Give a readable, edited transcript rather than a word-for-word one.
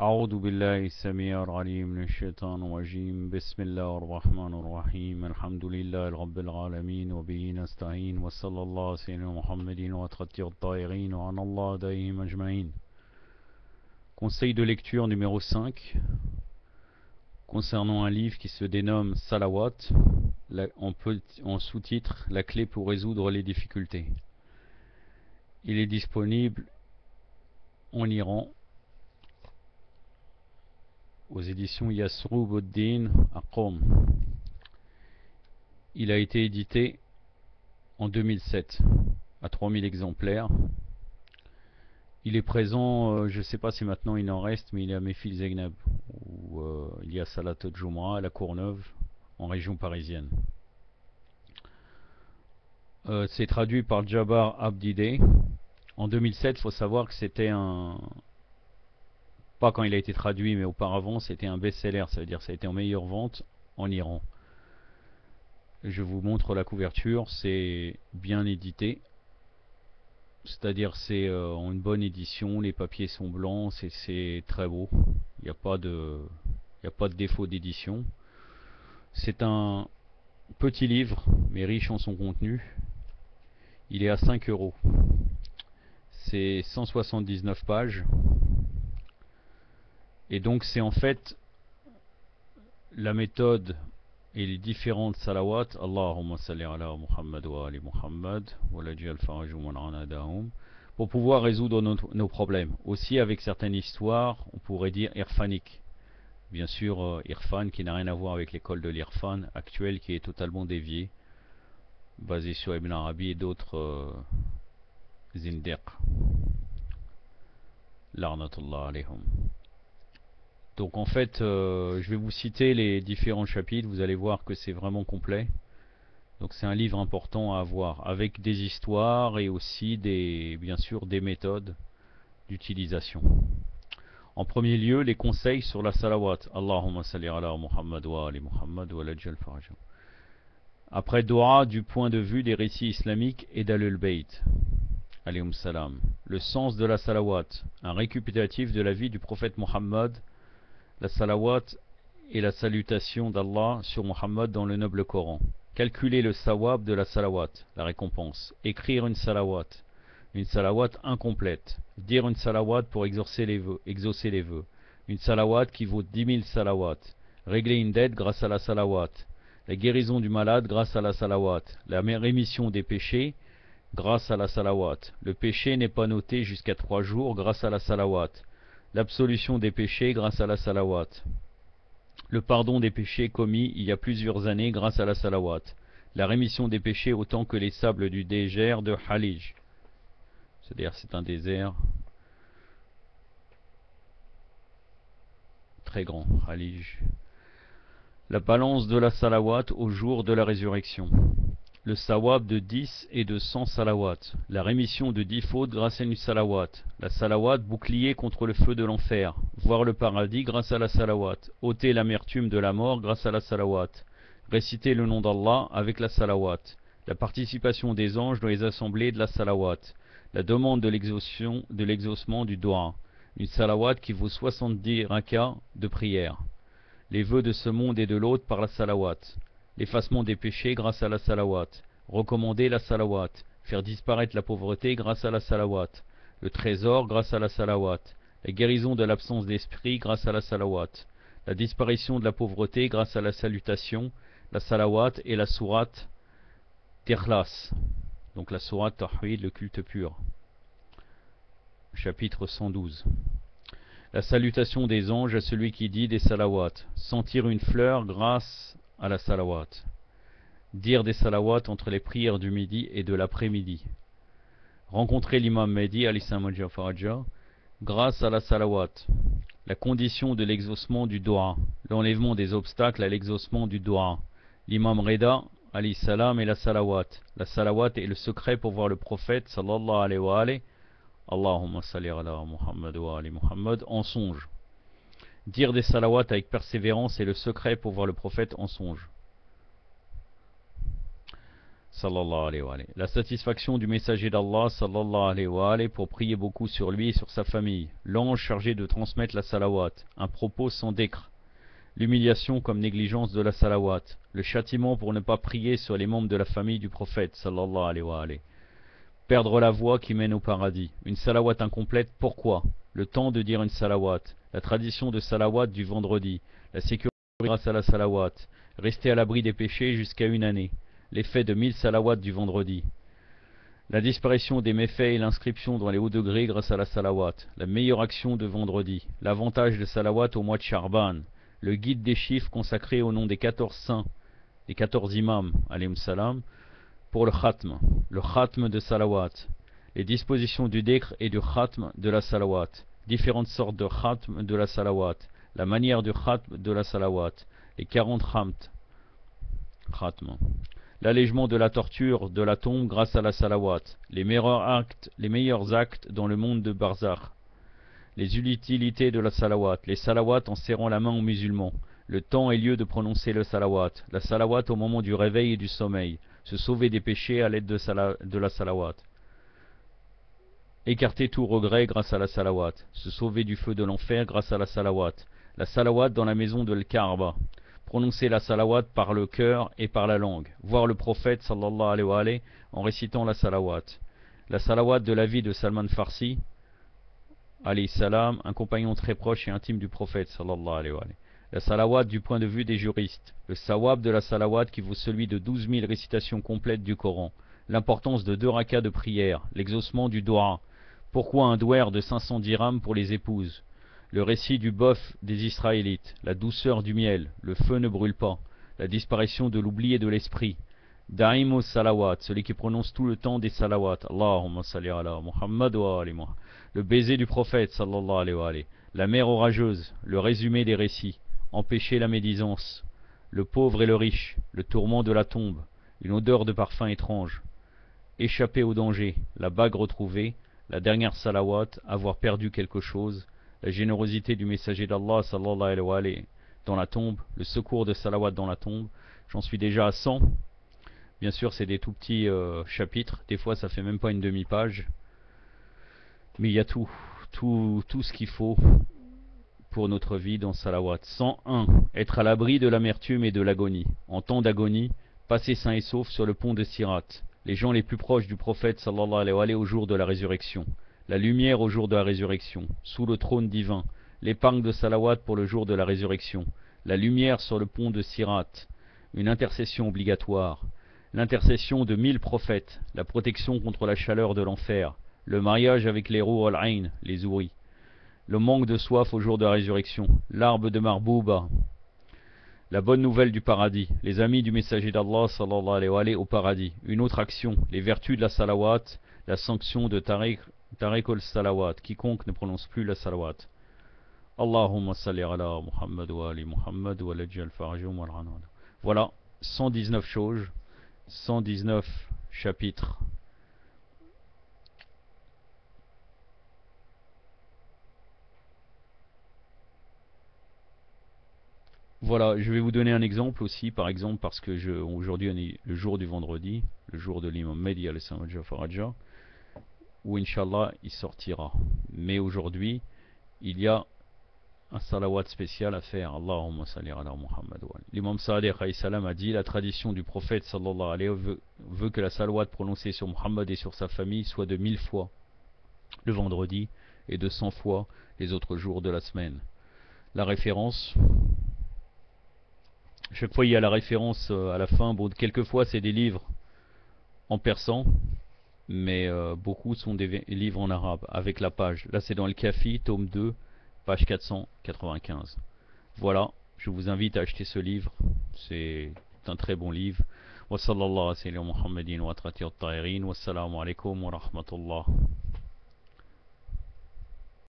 أعوذ بالله السميع العليم من الشيطان الرجيم بسم الله الرحمن الرحيم الحمد لله رب العالمين وبه نستعين وصلى الله على سيدنا محمد وأتقى الطائرين وعن الله دائهم أجمعين. Conseil de lecture numéro 5 concernant un livre qui se dénomme Salawat, en sous-titre La clé pour résoudre les difficultés. Il est disponible en Iran aux éditions Yasroubuddin à Qom. Il a été édité en 2007 à 3000 exemplaires. Il est présent, je ne sais pas si maintenant il en reste, mais il est à Mefil Zegnab, où il y a Salat al-Jumu'ah à la Courneuve, en région parisienne. C'est traduit par Jabbar Abdideh. En 2007, il faut savoir que c'était pas quand il a été traduit, mais auparavant, c'était un best-seller, ça veut dire que ça a été en meilleure vente en Iran. Je vous montre la couverture, c'est bien édité, c'est-à-dire c'est en une bonne édition, les papiers sont blancs, c'est très beau, il n'y a pas de défaut d'édition. C'est un petit livre, mais riche en son contenu. Il est à 5 €. C'est 179 pages. Et donc c'est en fait la méthode et les différentes salawats, Allahumma salli ala Muhammad wa ali Muhammad, wa lajal faraju man anadahum, pour pouvoir résoudre nos problèmes. Aussi avec certaines histoires, on pourrait dire irfaniques. Bien sûr, Irfan qui n'a rien à voir avec l'école de l'Irfan actuelle qui est totalement déviée, basée sur Ibn Arabi et d'autres zindiq. Larnatullah alayhum. Donc en fait, je vais vous citer les différents chapitres, vous allez voir que c'est vraiment complet. Donc c'est un livre important à avoir, avec des histoires et aussi bien sûr des méthodes d'utilisation. En premier lieu, les conseils sur la salawat. Allahumma salli ala Muhammad wa ali Muhammad wa lajal farajah. Après dua du point de vue des récits islamiques et d'Ahlul Bayt. Alayhum salam. Le sens de la salawat, un récapitulatif de la vie du prophète Muhammad. La salawat est la salutation d'Allah sur Muhammad dans le noble Coran. Calculer le sawab de la salawat, la récompense. Écrire une salawat incomplète. Dire une salawat pour exaucer les vœux. Une salawat qui vaut 10 000 salawat. Régler une dette grâce à la salawat. La guérison du malade grâce à la salawat. La rémission des péchés grâce à la salawat. Le péché n'est pas noté jusqu'à 3 jours grâce à la salawat. L'absolution des péchés grâce à la salawat. Le pardon des péchés commis il y a plusieurs années grâce à la salawat. La rémission des péchés autant que les sables du désert de Halij. C'est-à-dire c'est un désert très grand, Halij. La balance de la salawat au jour de la résurrection. Le sawab de 10 et de 100 salawat, la rémission de 10 fautes grâce à une salawat, la salawat bouclier contre le feu de l'enfer, voir le paradis grâce à la salawat, ôter l'amertume de la mort grâce à la salawat, réciter le nom d'Allah avec la salawat, la participation des anges dans les assemblées de la salawat, la demande de l'exaucement du dua, une salawat qui vaut 70 rakas de prière, les vœux de ce monde et de l'autre par la salawat, l'effacement des péchés grâce à la salawat, recommander la salawat, faire disparaître la pauvreté grâce à la salawat, le trésor grâce à la salawat, la guérison de l'absence d'esprit grâce à la salawat, la disparition de la pauvreté grâce à la salutation, la salawat et la sourate d'Ikhlas, donc la sourate Tawhid, le culte pur. Chapitre 112. La salutation des anges à celui qui dit des salawats, sentir une fleur grâce à la salawat, dire des salawats entre les prières du midi et de l'après-midi, rencontrer l'imam Mehdi grâce à la salawat, la condition de l'exaucement du dua, l'enlèvement des obstacles à l'exaucement du dua, l'imam Reda alayhi salam et la salawat est le secret pour voir le prophète sallallahu alayhi wa alayhi, Allahumma salli ala Muhammad wa ali Muhammad en songe. Dire des salawats avec persévérance est le secret pour voir le prophète en songe. sallallahu alayhi wa alayhi. La satisfaction du messager d'Allah sallallahu alayhi wa alayhi pour prier beaucoup sur lui et sur sa famille. L'ange chargé de transmettre la salawat. Un propos sans décre. L'humiliation comme négligence de la salawat. Le châtiment pour ne pas prier sur les membres de la famille du prophète sallallahu alayhi wa alayhi. Perdre la voie qui mène au paradis. Une salawat incomplète, pourquoi? Le temps de dire une salawat. La tradition de salawat du vendredi. La sécurité grâce à la salawat. Rester à l'abri des péchés jusqu'à une année. L'effet de 1000 salawats du vendredi. La disparition des méfaits et l'inscription dans les hauts degrés grâce à la salawat. La meilleure action de vendredi. L'avantage de salawat au mois de Charban. Le guide des chiffres consacré au nom des 14 saints, des 14 imams, alayhim salam, pour le khatm de salawat. Les dispositions du décre et du khatm de la salawat. Différentes sortes de khatm de la salawat. La manière du khatm de la salawat. Les 40 khatm. L'allègement de la torture de la tombe grâce à la salawat. Les meilleurs actes dans le monde de Barzakh. Les utilités de la salawat. Les salawats en serrant la main aux musulmans. Le temps et lieu de prononcer le salawat. La salawat au moment du réveil et du sommeil. Se sauver des péchés à l'aide de la salawat. Écarter tout regret grâce à la salawat. Se sauver du feu de l'enfer grâce à la salawat. La salawat dans la maison de l'Kaaba. Prononcer la salawat par le cœur et par la langue. Voir le prophète sallallahu alayhi wa alayhi en récitant la salawat. La salawat de la vie de Salman Farsi, alayhi salam, un compagnon très proche et intime du prophète sallallahu alayhi wa alayhi. La salawat du point de vue des juristes. Le sawab de la salawat qui vaut celui de 12 000 récitations complètes du Coran. L'importance de 2 rakas de prière. L'exaucement du dua. Pourquoi un douaire de 500 dirhams pour les épouses? Le récit du bœuf des Israélites, la douceur du miel, le feu ne brûle pas, la disparition de l'oubli et de l'esprit. Da'imus salawat, celui qui prononce tout le temps des salawat. Allahumma salli ala Muhammad wa ali Muhammad. Le baiser du prophète sallallahu alayhi wa alayhi. La mer orageuse, le résumé des récits. Empêcher la médisance. Le pauvre et le riche, le tourment de la tombe, une odeur de parfum étrange. Échapper au danger, la bague retrouvée, la dernière salawat, avoir perdu quelque chose. La générosité du messager d'Allah sallallahu alayhi wa alayhi dans la tombe, le secours de salawat dans la tombe. J'en suis déjà à 100. Bien sûr, c'est des tout petits chapitres. Des fois, ça fait même pas une demi-page. Mais il y a tout ce qu'il faut pour notre vie dans salawat. 101. Être à l'abri de l'amertume et de l'agonie. En temps d'agonie, passer sain et sauf sur le pont de Sirat. Les gens les plus proches du prophète sallallahu alayhi wa alayhi au jour de la résurrection. La lumière au jour de la résurrection, sous le trône divin, l'épargne de salawat pour le jour de la résurrection, la lumière sur le pont de Sirat, une intercession obligatoire, l'intercession de 1000 prophètes, la protection contre la chaleur de l'enfer, le mariage avec les rouh al-ayn, les ouris, le manque de soif au jour de la résurrection, l'arbre de Marbouba, la bonne nouvelle du paradis, les amis du messager d'Allah sallallahu alayhi wa alayhi au paradis, une autre action, les vertus de la salawat, la sanction de Tariq al-salawat, quiconque ne prononce plus la salawat. Allahumma salli ala Muhammad wa ali Muhammad wa lajjal farajum wal ranad. Voilà, 119 choses, 119 chapitres. Voilà, je vais vous donner un exemple aussi, par exemple, parce que aujourd'hui on est le jour du vendredi, le jour de l'imam Mehdi al-Salam Faraja, où Inch'Allah il sortira. Mais aujourd'hui, il y a un salawat spécial à faire. Allahumma salli ala Muhammad. L'imam Sadiq alayhi salam a dit, la tradition du prophète sallallahu alayhi wa sallam veut que la salawat prononcée sur Muhammad et sur sa famille soit de 1000 fois le vendredi et de 100 fois les autres jours de la semaine. La référence, chaque fois il y a la référence à la fin. Bon, quelquefois c'est des livres en persan, mais beaucoup sont des livres en arabe avec la page. Là c'est dans le Kafi, tome 2, page 495. Voilà, je vous invite à acheter ce livre, c'est un très bon livre. Wa sallallahu alayhi wa sallam Muhammadin wa atrati at-tahirin. Wassalamu alaikum wa rahmatullah.